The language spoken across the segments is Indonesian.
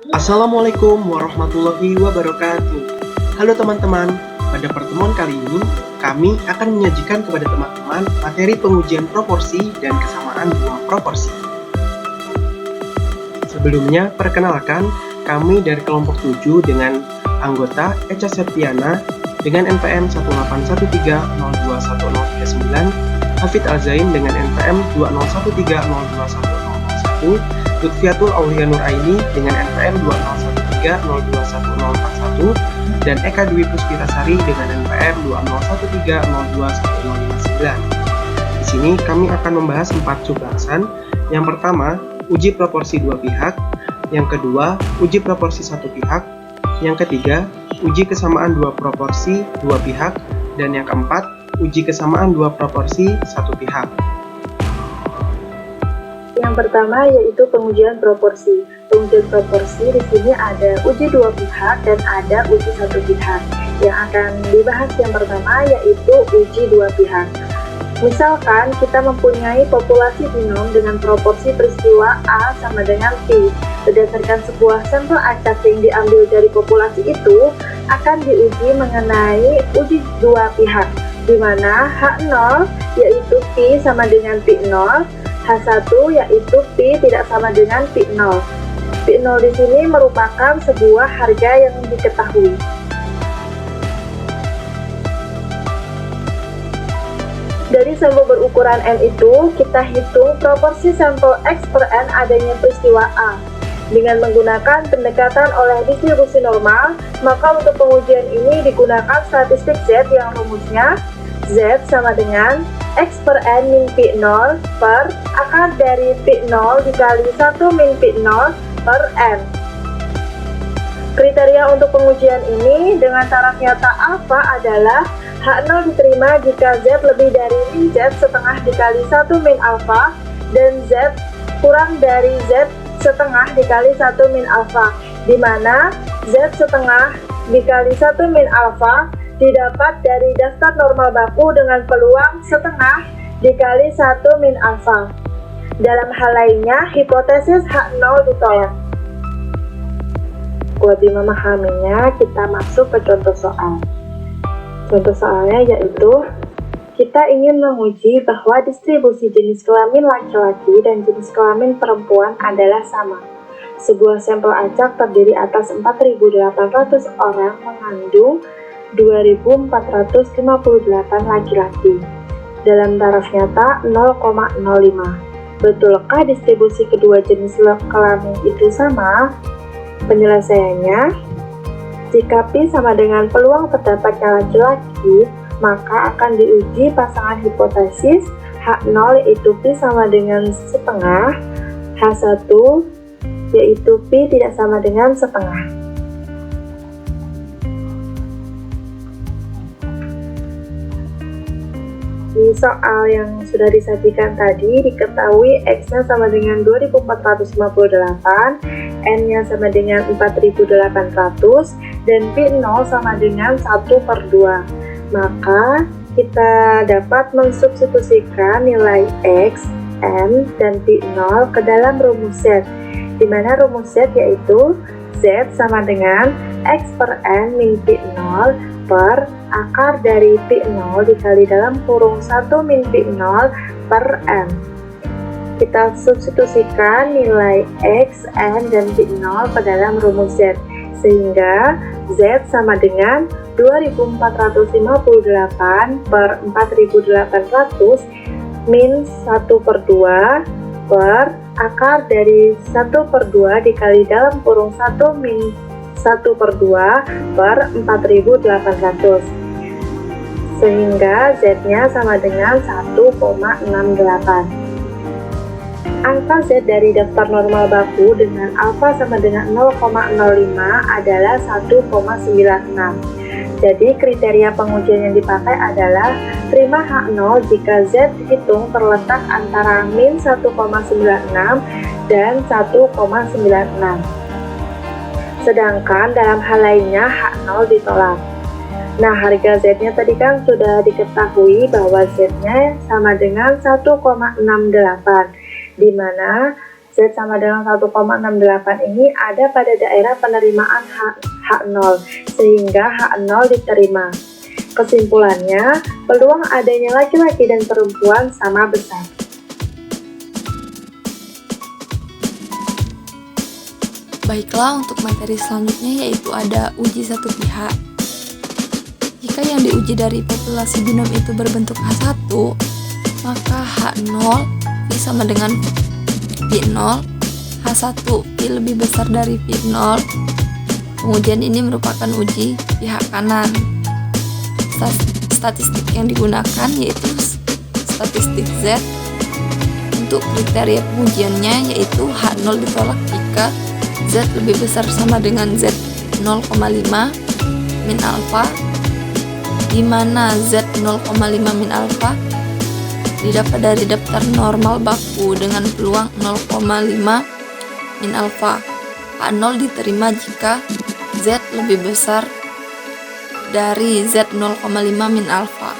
Assalamualaikum warahmatullahi wabarakatuh. Halo teman-teman, pada pertemuan kali ini kami akan menyajikan kepada teman-teman materi pengujian proporsi dan kesamaan dua proporsi. Sebelumnya, perkenalkan kami dari kelompok 7 dengan anggota Echa Septiana dengan NPM 181302139, Hafid Alzain dengan NPM 2013021001, Lutfiatul Aulia Nuraini dengan NPM 2013021041, dan Eka Dwi Puspitasari dengan NPM 2013021059. Di sini kami akan membahas 4 subbahasan. Yang pertama, uji proporsi dua pihak. Yang kedua, uji proporsi satu pihak. Yang ketiga, uji kesamaan dua proporsi dua pihak. Dan yang keempat, uji kesamaan dua proporsi satu pihak. Yang pertama yaitu pengujian proporsi. Pengujian proporsi di sini ada uji dua pihak dan ada uji satu pihak. Yang akan dibahas yang pertama yaitu uji dua pihak. Misalkan kita mempunyai populasi genom dengan proporsi peristiwa A sama dengan P. Berdasarkan sebuah sampel acak yang diambil dari populasi itu akan diuji mengenai uji dua pihak, di mana H0 yaitu P sama dengan P0, H1 yaitu P tidak sama dengan P0. P0 di sini merupakan sebuah harga yang diketahui. Dari sampel berukuran N itu, kita hitung proporsi sampel X per N adanya peristiwa A. Dengan menggunakan pendekatan oleh distribusi normal, maka untuk pengujian ini digunakan statistik Z yang rumusnya Z sama dengan X per N min P0 per akar dari P0 dikali 1 min P0 per N. Kriteria untuk pengujian ini dengan syarat nyata alfa adalah H0 diterima jika Z lebih dari min Z setengah dikali 1 min alfa dan Z kurang dari Z setengah dikali 1 min alfa, di mana Z setengah dikali 1 min alfa didapat dari daftar normal baku dengan peluang setengah dikali 1 min alfa. Dalam hal lainnya, hipotesis H0 ditolak. Lebih memahaminya, kita masuk ke contoh soal. Contoh soalnya yaitu, kita ingin menguji bahwa distribusi jenis kelamin laki-laki dan jenis kelamin perempuan adalah sama. Sebuah sampel acak terdiri atas 4.800 orang mengandung 2.458 laki-laki. Dalam taraf nyata 0,05. Betulkah distribusi kedua jenis kelamin itu sama? Penyelesaiannya, jika P sama dengan peluang terdapatnya laki-laki, maka akan diuji pasangan hipotesis H0 yaitu P sama dengan setengah, H1 yaitu P tidak sama dengan setengah. Di soal yang sudah disajikan tadi diketahui X-nya sama dengan 2458, N-nya sama dengan 4800, dan P0 sama dengan 1/2. Maka kita dapat mensubstitusikan nilai X, N, dan P0 ke dalam rumus Z, di mana rumus Z yaitu Z sama dengan X per N min P0 per akar dari P0 dikali dalam kurung 1 min P0 per N. Kita substitusikan nilai X, N, dan P0 ke dalam rumus Z, sehingga Z sama dengan 2458 per 4800 min 1/2 per akar dari 1/2 dikali dalam kurung 1 min 1/2 per 4800, sehingga Z-nya sama dengan 1,68. Angka Z dari daftar normal baku dengan alfa sama dengan 0,05 adalah 1,96. Jadi kriteria pengujian yang dipakai adalah terima H0 jika Z dihitung terletak antara min 1,96 dan 1,96. Sedangkan dalam hal lainnya H0 ditolak. Nah, harga Z-nya tadi kan sudah diketahui bahwa Z-nya sama dengan 1,68, di mana Z sama dengan 1,68 ini ada pada daerah penerimaan H0, sehingga H0 diterima. Kesimpulannya, peluang adanya laki-laki dan perempuan sama besar. Baiklah, untuk materi selanjutnya yaitu ada uji satu pihak. Jika yang diuji dari populasi binom itu berbentuk H1, maka H0 V sama dengan V0, H1 V lebih besar dari V0. Pengujian ini merupakan uji pihak kanan. Statistik yang digunakan yaitu statistik Z. Untuk kriteria pengujiannya yaitu H0 ditolak jika Z lebih besar sama dengan Z 0,5 min alfa, di mana Z 0,5 min alfa didapat dari daftar normal baku dengan peluang 0,5 min alfa. H0 diterima jika Z lebih besar dari Z 0,5 min alfa.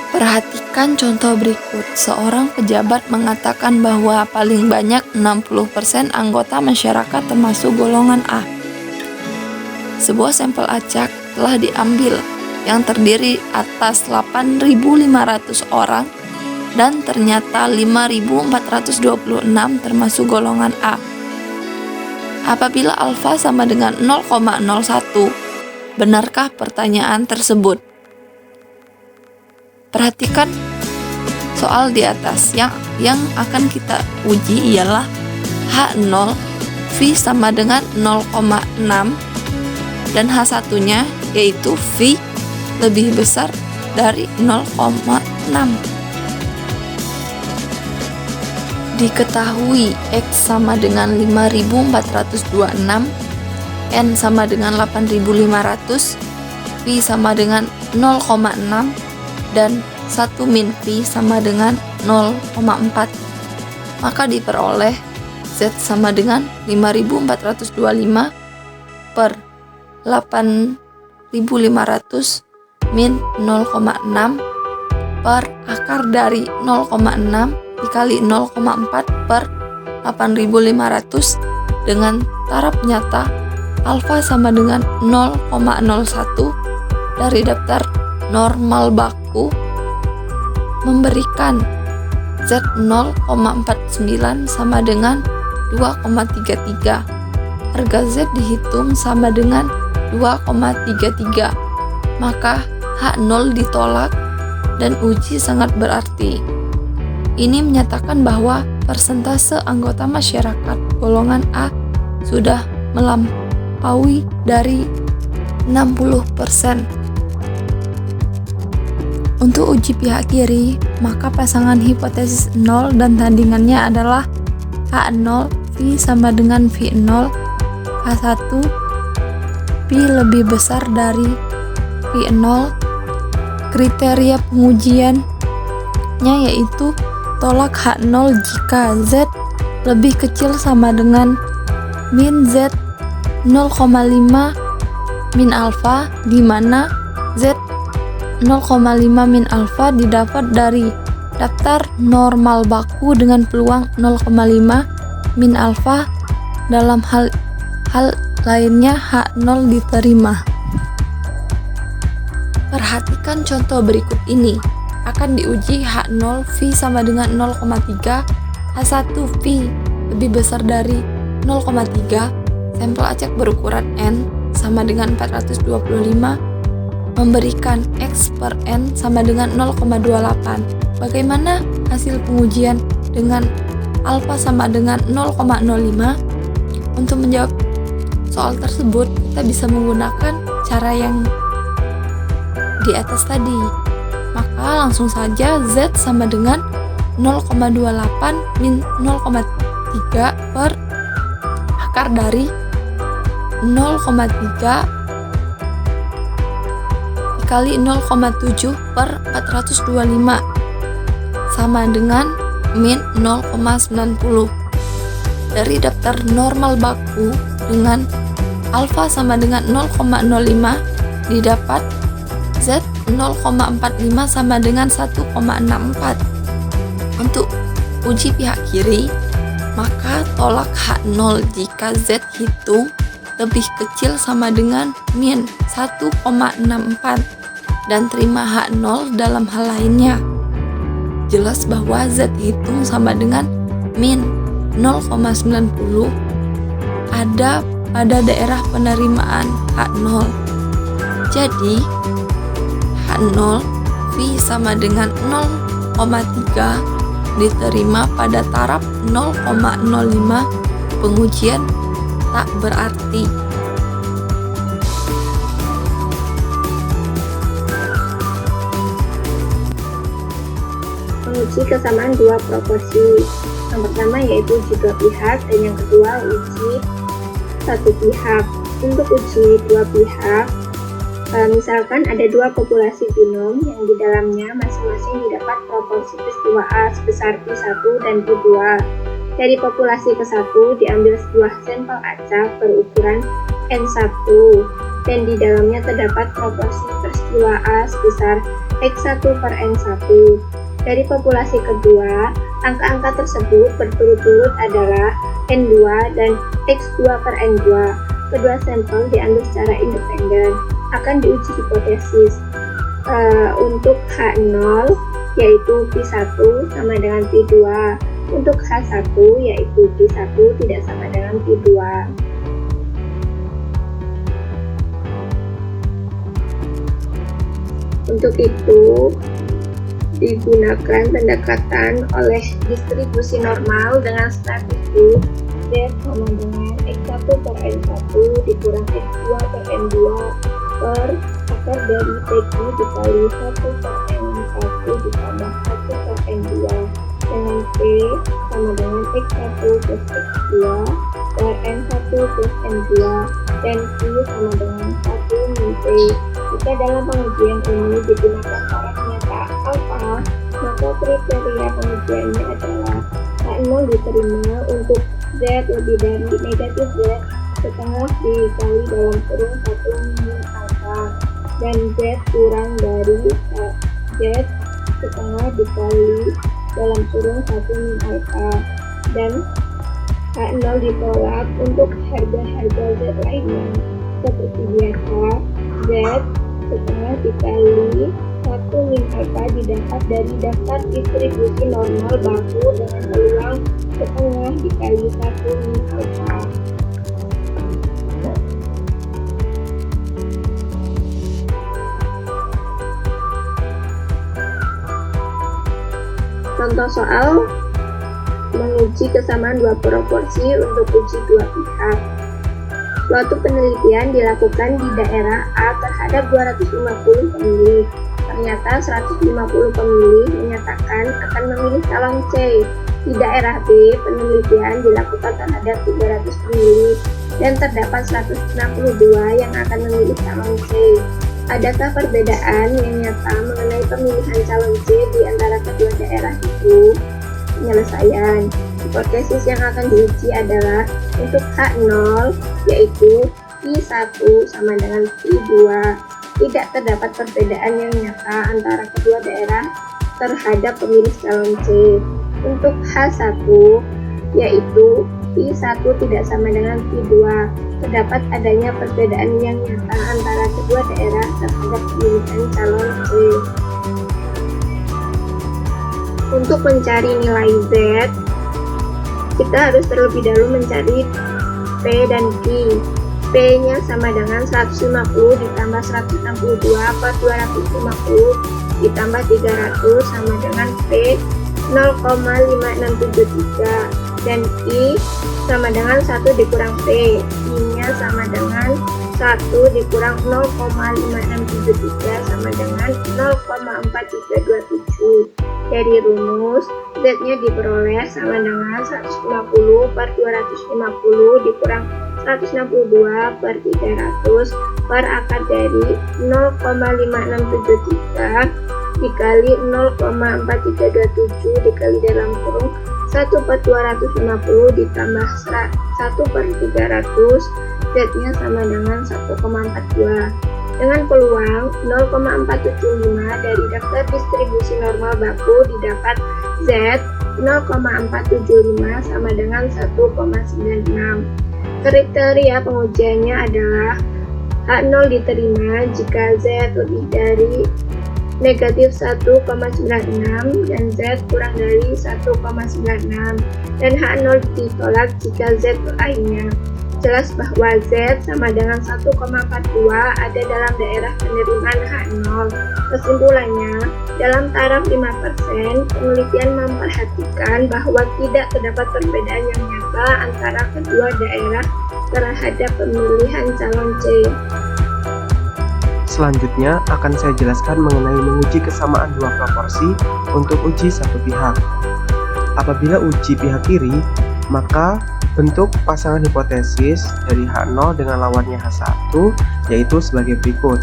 Perhatikan contoh berikut. Seorang pejabat mengatakan bahwa paling banyak 60% anggota masyarakat termasuk golongan A. Sebuah sampel acak telah diambil yang terdiri atas 8.500 orang dan ternyata 5.426 termasuk golongan A. Apabila alfa sama dengan 0,01, benarkah pertanyaan tersebut? Perhatikan soal di atas. Yang akan kita uji ialah H0 V sama dengan 0,6 dan H1-nya yaitu V lebih besar dari 0,6. Diketahui X sama dengan 5.426, N sama dengan 8.500, V sama dengan 0,6 dan 1 min V sama dengan 0,4, maka diperoleh Z sama dengan 5.425 per 8.500 min 0,6 per akar dari 0,6 dikali 0,4 per 8.500 dengan taraf nyata alfa sama dengan 0,01 dari daftar normal baku memberikan Z 0,49 sama dengan 2,33. Harga Z dihitung sama dengan 2,33, maka H0 ditolak dan uji sangat berarti. Ini menyatakan bahwa persentase anggota masyarakat golongan A sudah melampaui dari 60%. Untuk uji pihak kiri, maka pasangan hipotesis 0 dan tandingannya adalah H0 V sama dengan V0, H1 V lebih besar dari V0. Kriteria pengujiannya yaitu tolak H0 jika Z lebih kecil sama dengan min Z 0,5 min alfa, di mana Z 0,5 min alfa didapat dari daftar normal baku dengan peluang 0,5 min alfa. Dalam hal lainnya H0 diterima. Perhatikan contoh berikut ini. Akan diuji H0 V sama dengan 0,3, H1 V lebih besar dari 0,3, sampel acak berukuran N sama dengan 425, memberikan X per N sama dengan 0,28. Bagaimana hasil pengujian dengan alfa sama dengan 0,05? Untuk menjawab soal tersebut, kita bisa menggunakan cara yang di atas tadi. Maka langsung saja Z sama dengan 0,28 min 0,3 per akar dari 0,3 dikali 0,7 per 425 sama dengan min 0,90. Dari daftar normal baku dengan alfa sama dengan 0,05 didapat Z 0,45 sama dengan 1,64. Untuk uji pihak kiri, maka tolak H0 jika Z hitung lebih kecil sama dengan min 1,64 dan terima H0 dalam hal lainnya. Jelas bahwa Z hitung sama dengan min 0,90 ada pada daerah penerimaan H0. Jadi H0 V sama dengan 0,3 diterima pada taraf 0,05 pengujian tak berarti. Menguji kesamaan dua proporsi. Yang pertama yaitu uji dua pihak dan yang kedua uji satu pihak. Untuk uji dua pihak, misalkan ada dua populasi binom yang di dalamnya masing-masing didapat proporsi peristiwa A sebesar P1 dan P2. Dari populasi ke-1 diambil sebuah sampel acak berukuran N1 dan di dalamnya terdapat proporsi peristiwa A sebesar X1 per N1. Dari populasi kedua, angka-angka tersebut berturut-turut adalah N2 dan X2 per N2. Kedua sampel diambil secara independen. Akan diuji hipotesis. Untuk H0 yaitu P1 sama dengan P2. Untuk H1 yaitu P1 tidak sama dengan P2. Untuk itu digunakan pendekatan oleh distribusi normal dengan statistik Z sama dengan X1 per N1 dikurang X2 per N2 per akar dari PQ dikali 1 per N1 ditambah 1 per N2 dengan P sama dengan X1 plus X2 per N1 plus N2 dan Q sama dengan 1 min P. Jika dalam pengujian ini digunakan taraf nyata alfa, maka kriteria pengujiannya adalah H0 diterima untuk Z lebih dari negatif Z setengah dikali dalam kurung 1 min alfa dan Z kurang dari Z setengah dikali dalam kurung 1 min alfa dan H0 ditolak untuk harga-harga Z lainnya seperti biasa Z setengah dikali 1 min alfa didapat dari daftar distribusi normal baku dengan peluang setengah dikali 1 min alfa. Contoh soal menguji kesamaan dua proporsi untuk uji dua pihak. Suatu penelitian dilakukan di daerah A terhadap 250 pemilih. Ternyata 150 pemilih menyatakan akan memilih calon C. Di daerah B, penelitian dilakukan terhadap 300 pemilih dan terdapat 162 yang akan memilih calon C. Adakah perbedaan yang nyata mengenai pemilihan calon C di antara kedua daerah itu? Penyelesaian. Hipotesis yang akan diuji adalah untuk H0 yaitu P1 sama dengan P2. Tidak terdapat perbedaan yang nyata antara kedua daerah terhadap pemilih calon C. Untuk H1 yaitu P1 tidak sama dengan P2. Terdapat adanya perbedaan yang nyata antara kedua daerah terhadap pemilihan calon C. Untuk mencari nilai Z, kita harus terlebih dahulu mencari P dan Q. P-nya sama dengan 150 ditambah 162 per 250 ditambah 300 sama dengan P 0,5673 dan I sama dengan 1 dikurang P. I-nya sama dengan 1 dikurang 0,5673 sama dengan 0,4327. Dari rumus, Z-nya diperoleh sama dengan 150 per 250 dikurang 162 per 300 per akar dari 0,5673 dikali 0,4327 dikali dalam kurung 1 per 250 ditambah 1 per 300, Z-nya sama dengan 1,42. Dengan peluang 0,475 dari daftar distribusi normal baku didapat Z 0,475 sama dengan 1,96. Kriteria pengujiannya adalah H0 diterima jika Z lebih dari negatif 1,96 dan Z kurang dari 1,96, dan H0 ditolak jika Z lainnya. Jelas bahwa Z sama dengan 1,42 ada dalam daerah penerimaan H0. Kesimpulannya, dalam taraf 5%, penelitian memperhatikan bahwa tidak terdapat perbedaan yang nyata antara kedua daerah terhadap pemilihan calon C. Selanjutnya akan saya jelaskan mengenai menguji kesamaan dua proporsi untuk uji satu pihak. Apabila uji pihak kiri, maka bentuk pasangan hipotesis dari H0 dengan lawannya H1 yaitu sebagai berikut.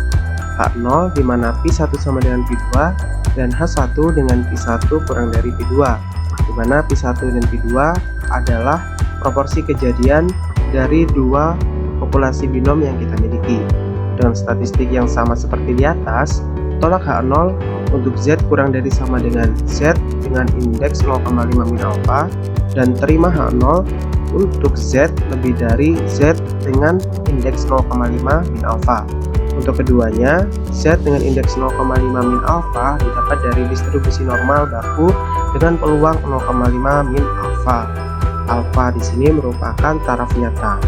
H0 di mana Pi1 sama dengan Pi2 dan H1 dengan Pi1 kurang dari Pi2, di mana Pi1 dan Pi2 adalah proporsi kejadian dari dua populasi binom yang kita miliki. Dengan statistik yang sama seperti di atas, tolak H0 untuk Z kurang dari sama dengan Z dengan indeks 0,5 min alpha, dan terima H0 untuk Z lebih dari Z dengan indeks 0,5 min alpha. Untuk keduanya, Z dengan indeks 0,5 min alpha didapat dari distribusi normal baku dengan peluang 0,5 min alpha. Alpha di sini merupakan taraf nyata.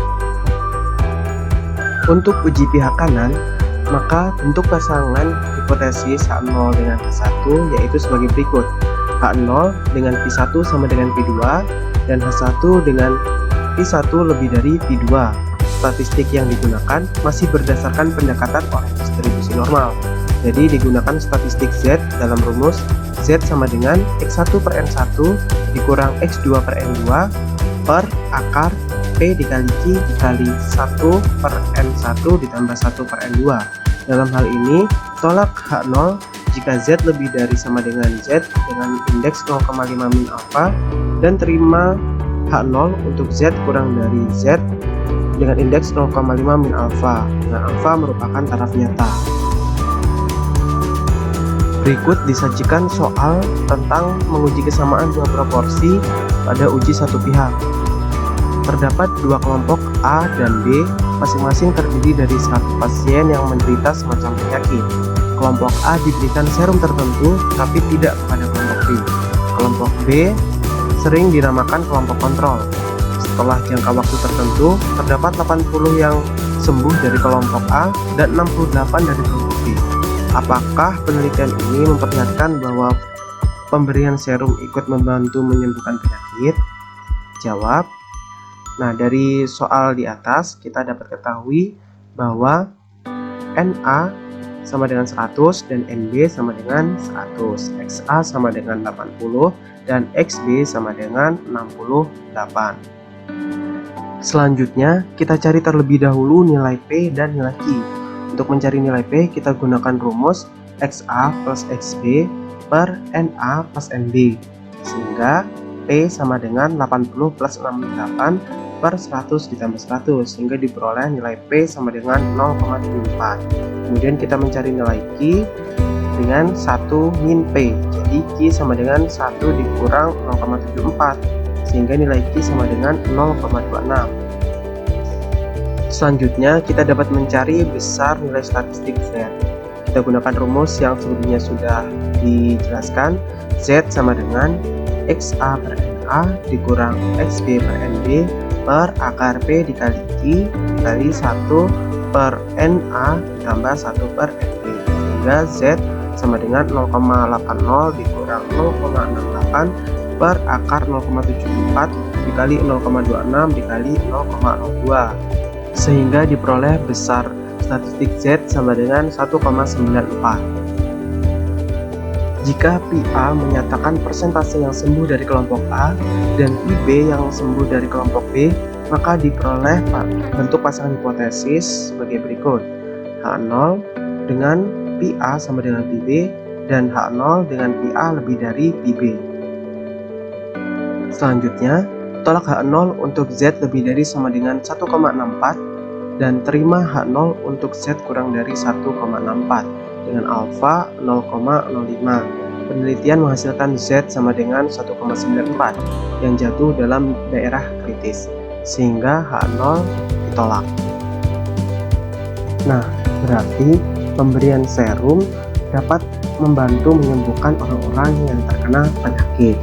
Untuk uji pihak kanan, maka bentuk pasangan hipotesis H0 dengan H1 yaitu sebagai berikut. H0 dengan Pi1 sama dengan Pi2 dan H1 dengan Pi1 lebih dari Pi2. Statistik yang digunakan masih berdasarkan pendekatan oleh distribusi normal. Jadi digunakan statistik Z dalam rumus Z sama dengan X1 per N1 dikurang X2 per N2 per akar P dikali Q dikali 1 per N1 ditambah 1 per N2. Dalam hal ini, tolak H0 jika Z lebih dari sama dengan Z dengan indeks 0,5 min alpha, dan terima H0 untuk Z kurang dari Z dengan indeks 0,5 min alpha, dengan alpha merupakan taraf nyata. Berikut disajikan soal tentang menguji kesamaan dua proporsi pada uji satu pihak. Terdapat dua kelompok A dan B, masing-masing terdiri dari 100 pasien yang menderita semacam penyakit. Kelompok A diberikan serum tertentu, tapi tidak kepada kelompok B. Kelompok B sering dinamakan kelompok kontrol. Setelah jangka waktu tertentu, terdapat 80 yang sembuh dari kelompok A dan 68 dari kelompok B. Apakah penelitian ini memperlihatkan bahwa pemberian serum ikut membantu menyembuhkan penyakit? Jawab. Nah, dari soal di atas kita dapat ketahui bahwa NA sama dengan 100 dan NB sama dengan 100, XA sama dengan 80 dan XB sama dengan 68. Selanjutnya, kita cari terlebih dahulu nilai P dan nilai Q. Untuk mencari nilai P, kita gunakan rumus XA plus XB per NA plus NB, sehingga P sama dengan 80 plus 68 per 100 ditambah 100, sehingga diperoleh nilai P sama dengan 0,74. Kemudian kita mencari nilai Q dengan 1 min P, jadi Q sama dengan 1 dikurang 0,74, sehingga nilai Q sama dengan 0,26. Selanjutnya, kita dapat mencari besar nilai statistik Z. Kita gunakan rumus yang sebelumnya sudah dijelaskan. Z sama dengan XA per NA dikurang XB per NB per akar P dikali Q dikali 1 per NA ditambah 1 per NB, sehingga Z sama dengan 0,80 dikurang 0,68 per akar 0,74 dikali 0,26 dikali 0,02, sehingga diperoleh besar statistik Z sama dengan 1,94. Jika PA menyatakan persentase yang sembuh dari kelompok A dan PB yang sembuh dari kelompok B, maka diperoleh bentuk pasangan hipotesis sebagai berikut. H0 dengan PA sama dengan PB dan H0 dengan PA lebih dari PB. Selanjutnya, tolak H0 untuk Z lebih dari sama dengan 1,64 dan terima H0 untuk Z kurang dari 1,64 dengan alfa 0,05. penelitian menghasilkan Z sama dengan 1,94 yang jatuh dalam daerah kritis, sehingga H0 ditolak. Nah, berarti pemberian serum dapat membantu menyembuhkan orang-orang yang terkena penyakit.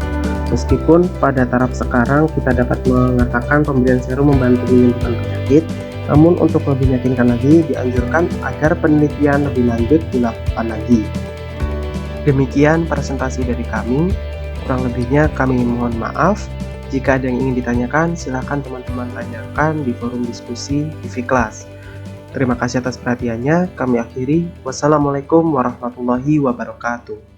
Meskipun pada taraf sekarang kita dapat mengatakan pemberian serum membantu menyembuhkan penyakit, namun untuk lebih meyakinkan lagi dianjurkan agar penelitian lebih lanjut dilakukan lagi. Demikian presentasi dari kami, kurang lebihnya kami mohon maaf. Jika ada yang ingin ditanyakan, silakan teman-teman tanyakan di forum diskusi TV Kelas. Terima kasih atas perhatiannya, kami akhiri. Wassalamualaikum warahmatullahi wabarakatuh.